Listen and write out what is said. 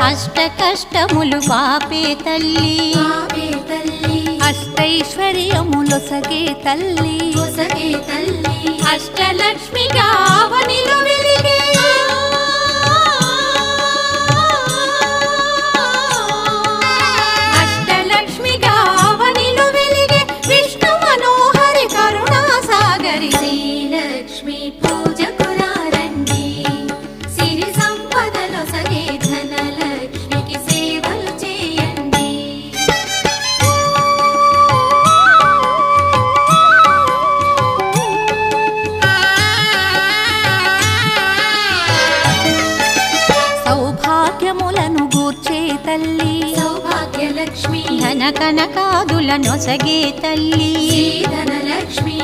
అష్ట కష్టములు పాపే తల్లి అష్టైశ్వర్యములొసగే తల్లి అష్టలక్ష్మిగా అవనిలో వెలిగే అష్టలక్ష్మిగా అవనిలో వెలిగే విష్ణు మనోహరి కరుణా సాగరి శ్రీలక్ష్మి పూజకు రండి సిరి సంపదలొసగే ధనలక్ష్మికి సేవలు చేయండి సౌభాగ్యములను గూర్చే తల్లి సౌభాగ్యలక్ష్మి ధన కనకాదులనొసగే తల్లి ధనలక్ష్మి